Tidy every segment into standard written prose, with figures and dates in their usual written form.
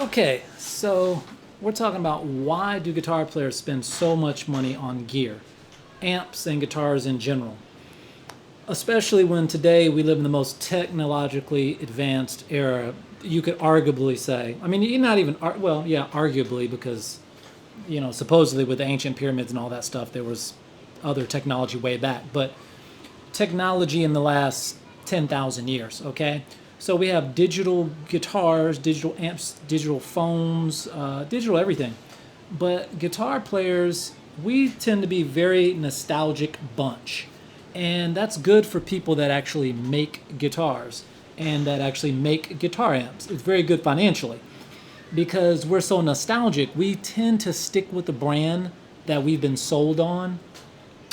Okay, so we're talking about why do guitar players spend so much money on gear, amps and guitars in general, especially when today we live in the most technologically advanced era. You could arguably say, I mean, you're not even, well, yeah, arguably, because, supposedly with the ancient pyramids and all that stuff, there was other technology way back, but technology in the last 10,000 years, okay? So we have digital guitars, digital amps, digital phones, digital everything. But guitar players, we tend to be very nostalgic bunch. And that's good for people that actually make guitars and that actually make guitar amps. It's very good financially because we're so nostalgic. We tend to stick with the brand that we've been sold on,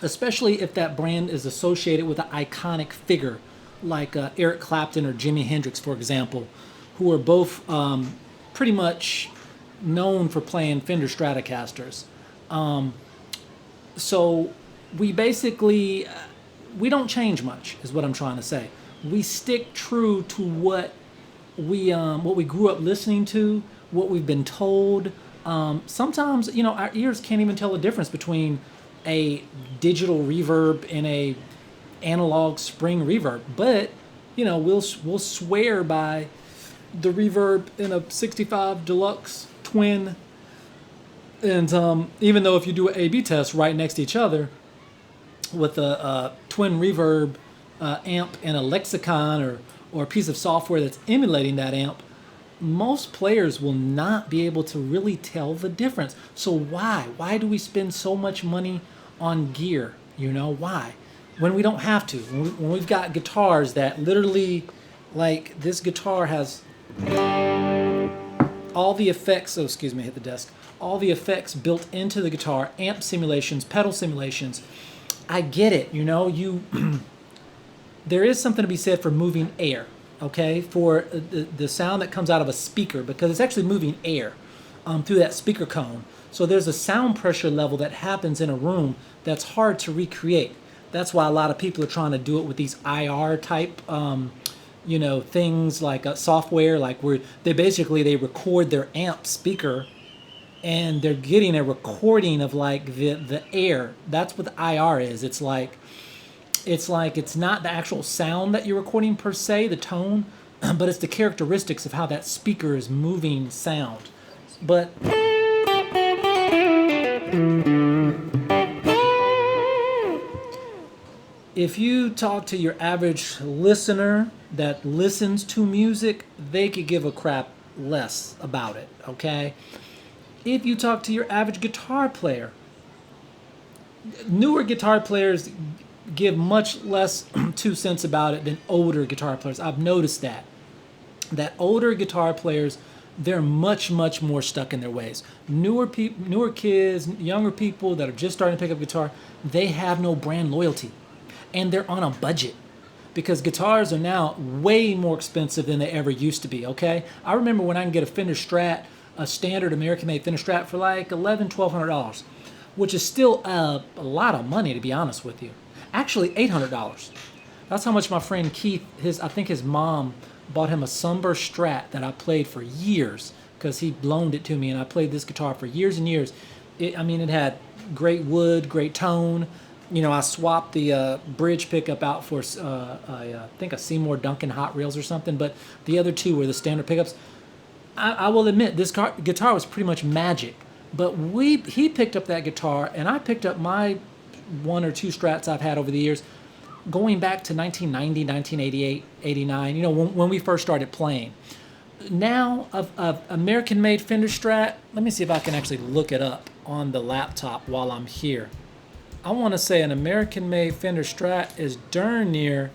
especially if that brand is associated with an iconic figure like Eric Clapton or Jimi Hendrix, for example, who are both pretty much known for playing Fender Stratocasters. So we basically we don't change much, is what I'm trying to say. We stick true to what we grew up listening to, what we've been told. Sometimes our ears can't even tell the difference between a digital reverb and a analog spring reverb, but we'll swear by the reverb in a 65 Deluxe Twin, and even though if you do an A/B test right next to each other with a twin reverb amp and a lexicon or a piece of software that's emulating that amp, most players will not be able to really tell the difference. So why do we spend so much money on gear? Why? When we don't have to. When we've got guitars that literally, like this guitar has all the effects, oh excuse me, I hit the desk, all the effects built into the guitar, amp simulations, pedal simulations. I get it, there is something to be said for moving air, okay, for the sound that comes out of a speaker, because it's actually moving air through that speaker cone. So there's a sound pressure level that happens in a room that's hard to recreate. That's why a lot of people are trying to do it with these IR type, things like software, like where they record their amp speaker, and they're getting a recording of like the air. That's what the IR is. It's not the actual sound that you're recording per se, the tone, but it's the characteristics of how that speaker is moving sound. But if you talk to your average listener that listens to music, they could give a crap less about it, okay? If you talk to your average guitar player, newer guitar players give much less 2 cents about it than older guitar players. I've noticed that older guitar players, they're much more stuck in their ways. Newer kids, younger people that are just starting to pick up guitar, they have no brand loyalty, and they're on a budget because guitars are now way more expensive than they ever used to be. Okay, I remember when I can get a Fender Strat, a standard American-made Fender Strat, for like $1,100-$1,200, which is still a lot of money, to be honest with you. Actually, $800. That's how much my friend Keith, I think his mom bought him a Sunburst Strat that I played for years because he loaned it to me, and I played this guitar for years and years. It had great wood, great tone. I swapped the bridge pickup out for I think a Seymour Duncan Hot Reels or something, but the other two were the standard pickups. I will admit this guitar was pretty much magic, but he picked up that guitar, and I picked up my one or two Strats I've had over the years, going back to 1990, 1988, 89, when we first started playing. Now, of American-made Fender Strat, let me see if I can actually look it up on the laptop while I'm here. I want to say an American-made Fender Strat is darn near,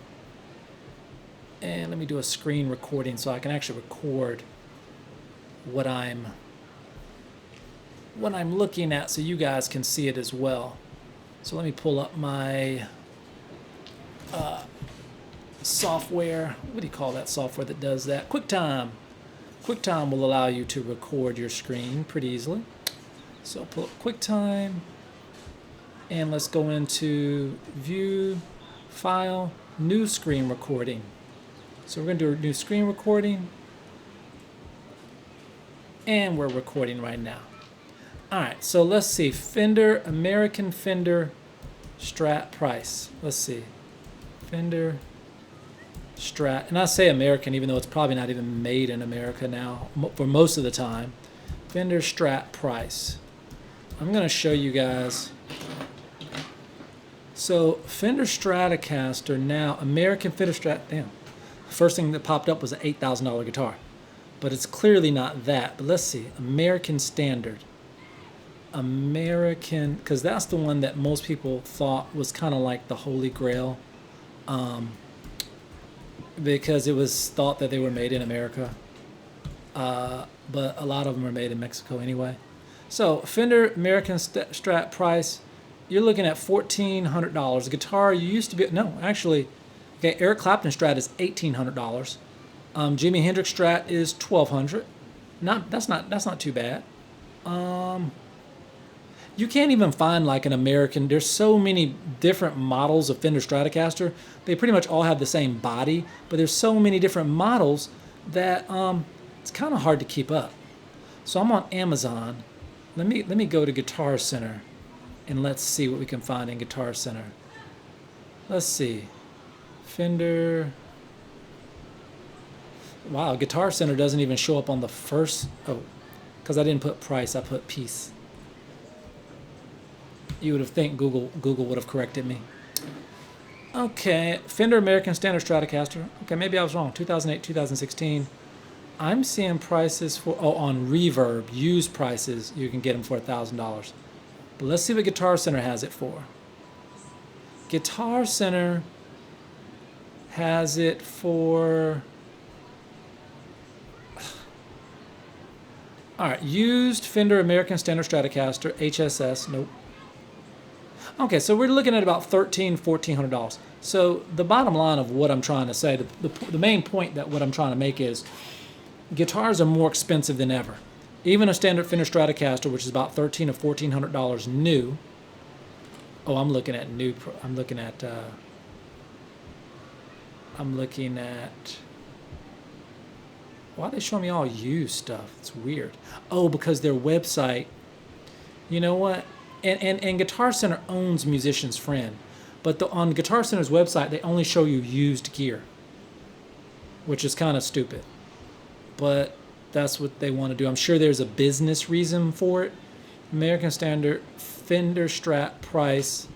and let me do a screen recording so I can actually record what I'm looking at so you guys can see it as well. So let me pull up my software. What do you call that software that does that? QuickTime. QuickTime will allow you to record your screen pretty easily. So pull up QuickTime, and let's go into View, File, New Screen Recording. So we're going to do a new screen recording. And we're recording right now. All right, so let's see. Fender, American Fender Strat price. Let's see. Fender Strat. And I say American even though it's probably not even made in America now for most of the time. Fender Strat price. I'm going to show you guys. So Fender Stratocaster now, American Fender Strat, damn. First thing that popped up was an $8,000 guitar. But it's clearly not that. But let's see, American Standard. American, because that's the one that most people thought was kind of like the Holy Grail. Because it was thought that they were made in America. But a lot of them are made in Mexico anyway. So Fender American Strat price, you're looking at $1,400. The guitar you used to be, no, actually, okay, Eric Clapton Strat is $1,800. Jimi Hendrix Strat is $1,200. That's not too bad. You can't even find like an American. There's so many different models of Fender Stratocaster. They pretty much all have the same body, but there's so many different models that it's kind of hard to keep up. So I'm on Amazon. Let me go to Guitar Center, and let's see what we can find in Guitar Center. Let's see, Fender. Wow, Guitar Center doesn't even show up on the first, oh, because I didn't put price, I put piece. You would have think Google would have corrected me. Okay, Fender American Standard Stratocaster. Okay, maybe I was wrong, 2008, 2016. I'm seeing prices for, oh, on Reverb, used prices, you can get them for $1,000. But let's see what Guitar Center has it for. Guitar Center has it for, all right, used Fender American Standard Stratocaster, HSS, nope. Okay, so we're looking at about $1,300, $1,400. So the bottom line of what I'm trying to say, the main point that what I'm trying to make is guitars are more expensive than ever. Even a standard Fender Stratocaster, which is about $1,300 or $1,400 new. Oh, I'm looking at new. I'm looking at. Why are they showing me all used stuff? It's weird. Oh, because their website. You know what? And Guitar Center owns Musician's Friend, but on Guitar Center's website they only show you used gear, which is kind of stupid. But that's what they want to do. I'm sure there's a business reason for it. American Standard Fender Strat price.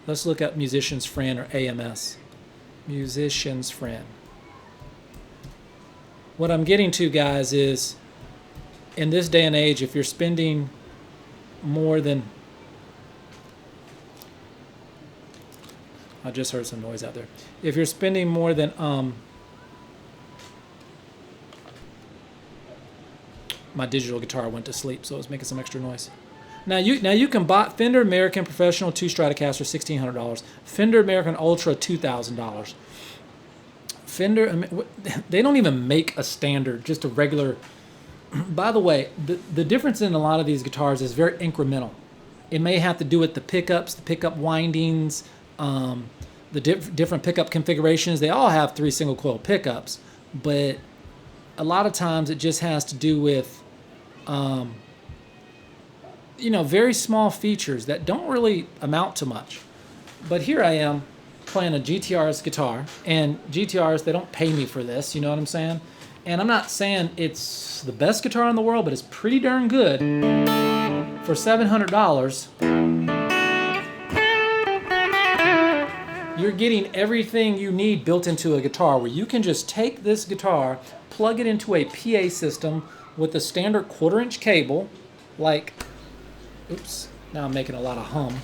Let's look at Musician's Friend or AMS. Musician's Friend. What I'm getting to, guys, is in this day and age, if you're spending more than, I just heard some noise out there. If you're spending more than my digital guitar went to sleep, so it was making some extra noise. Now you can buy Fender American Professional 2 Stratocaster, $1,600. Fender American Ultra, $2,000. Fender, they don't even make a standard, just a regular. By the way, the difference in a lot of these guitars is very incremental. It may have to do with the pickups, the pickup windings, the different pickup configurations. They all have 3 single coil pickups, but a lot of times it just has to do with, very small features that don't really amount to much. But here I am playing a GTRS guitar, and GTRs, they don't pay me for this, you know what I'm saying? And I'm not saying it's the best guitar in the world, but it's pretty darn good. For $700, you're getting everything you need built into a guitar, where you can just take this guitar, plug it into a PA system with a standard 1/4-inch cable, like, oops, now I'm making a lot of hum.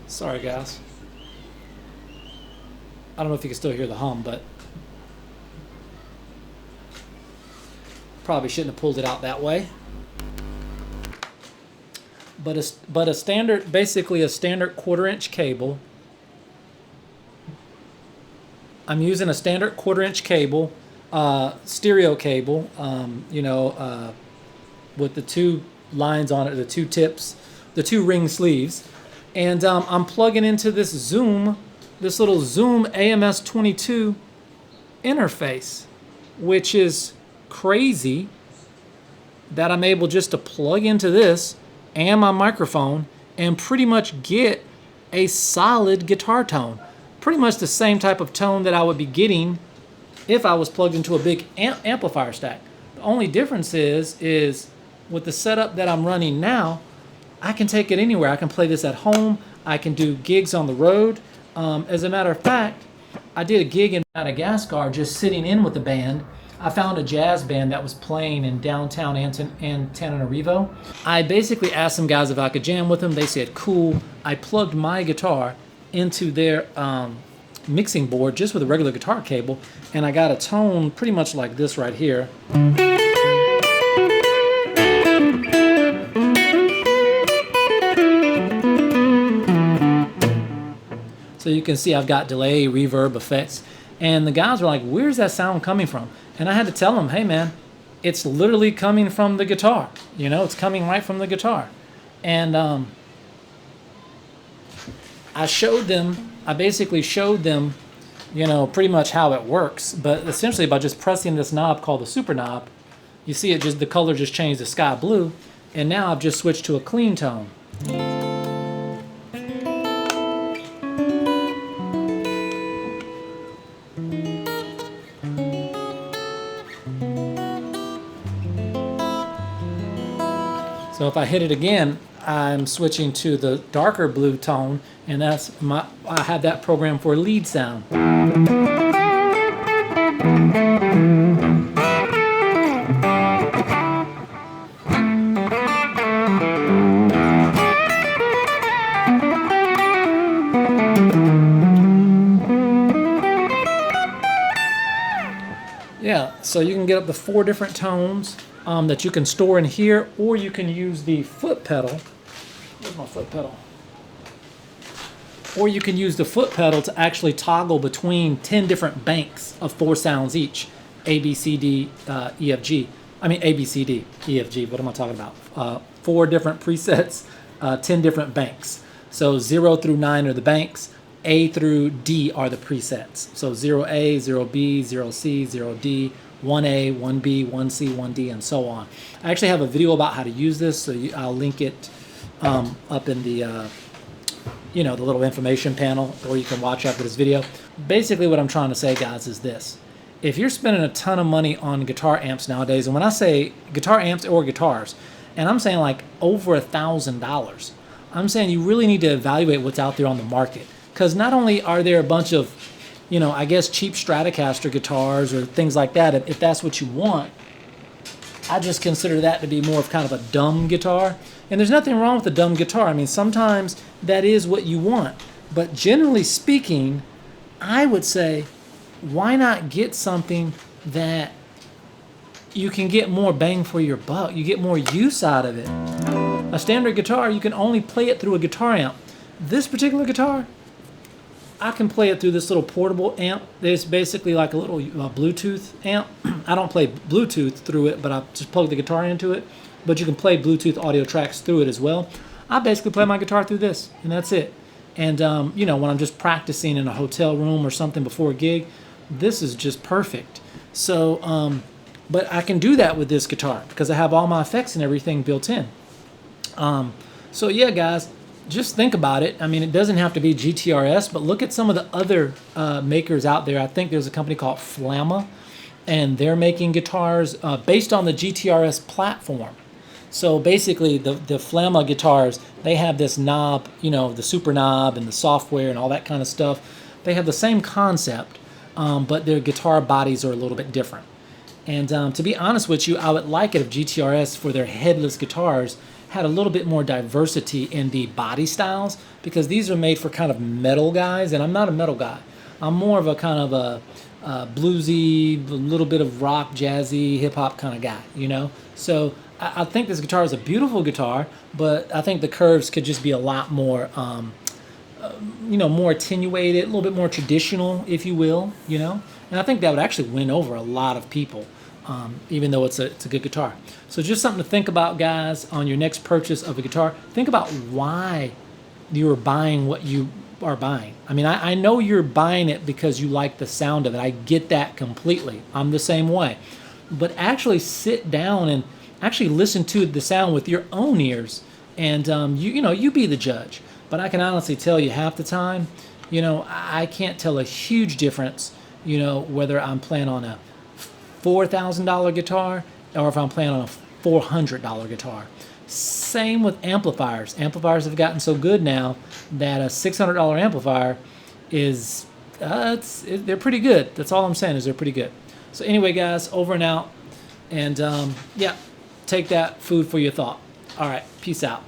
Sorry, guys. I don't know if you can still hear the hum, but probably shouldn't have pulled it out that way. But a standard, basically a standard 1/4-inch cable. I'm using a standard 1/4-inch cable, stereo cable, with the 2 lines on it, the 2 tips, the 2 ring sleeves, and I'm plugging into this little Zoom AMS-22 interface, which is crazy. that I'm able just to plug into this and my microphone and pretty much get a solid guitar tone. Pretty much the same type of tone that I would be getting if I was plugged into a big amplifier stack. The only difference is with the setup that I'm running now, I can take it anywhere. I can play this at home. I can do gigs on the road. As a matter of fact, I did a gig in Madagascar just sitting in with the band. I found a jazz band that was playing in downtown Antananarivo. I basically asked some guys if I could jam with them. They said, cool. I plugged my guitar into their mixing board just with a regular guitar cable, and I got a tone pretty much like this right here. So you can see I've got delay, reverb, effects. And the guys were like, where's that sound coming from? And I had to tell them, hey man, it's literally coming from the guitar. You know, it's coming right from the guitar. And I basically showed them, you know, pretty much how it works. But essentially by just pressing this knob called the super knob, you see it just, the color just changed to sky blue. And now I've just switched to a clean tone. So if I hit it again, I'm switching to the darker blue tone, and I have that programmed for lead sound. Yeah, so you can get up to 4 different tones that you can store in here, or you can use the foot pedal. Where's my foot pedal? Or you can use the foot pedal to actually toggle between 10 different banks of 4 sounds each. A, B, C, D, E, F, G. I mean A, B, C, D, E, F, G. What am I talking about? 4 different presets, 10 different banks. So 0 through 9 are the banks. A through D are the presets. So 0A, 0B, 0C, 0D, 1A, 1B, 1C, 1D, and so on. I actually have a video about how to use this, so I'll link it up in the the little information panel, or you can watch after this video. Basically what I'm trying to say, guys, is this. If you're spending a ton of money on guitar amps nowadays, and when I say guitar amps or guitars, and I'm saying like over $1,000, I'm saying you really need to evaluate what's out there on the market. Because not only are there a bunch of, I guess cheap Stratocaster guitars or things like that, if that's what you want, I just consider that to be more of kind of a dumb guitar. And there's nothing wrong with a dumb guitar. I mean, sometimes that is what you want. But generally speaking, I would say, why not get something that you can get more bang for your buck? You get more use out of it. A standard guitar, you can only play it through a guitar amp. This particular guitar, I can play it through this little portable amp. It's basically like a little Bluetooth amp. I don't play Bluetooth through it, but I just plug the guitar into it. But you can play Bluetooth audio tracks through it as well. I basically play my guitar through this, and that's it. And, when I'm just practicing in a hotel room or something before a gig, this is just perfect. So, but I can do that with this guitar because I have all my effects and everything built in. So yeah, guys, just think about it. I mean, it doesn't have to be GTRS, but look at some of the other makers out there. I think there's a company called Flamma, and they're making guitars based on the GTRS platform. So basically, the Flamma guitars, they have this knob, the super knob and the software and all that kind of stuff. They have the same concept, but their guitar bodies are a little bit different. And to be honest with you, I would like it if GTRS, for their headless guitars, had a little bit more diversity in the body styles, because these are made for kind of metal guys, and I'm not a metal guy. I'm more of a kind of a bluesy, a little bit of rock, jazzy, hip-hop kind of guy, So I think this guitar is a beautiful guitar, but I think the curves could just be a lot more, more attenuated, a little bit more traditional, if you will, And I think that would actually win over a lot of people. Even though it's a good guitar. So just something to think about, guys, on your next purchase of a guitar. Think about why you are buying what you are buying. I mean, I know you're buying it because you like the sound of it. I get that completely. I'm the same way. But actually sit down Actually, listen to the sound with your own ears, and you be the judge. But I can honestly tell you, half the time, I can't tell a huge difference. Whether I'm playing on a $4,000 guitar or if I'm playing on a $400 guitar. Same with amplifiers. Amplifiers have gotten so good now that a $600 amplifier is they're pretty good. That's all I'm saying is they're pretty good. So anyway, guys, over and out. And yeah, take that food for your thought. All right, peace out.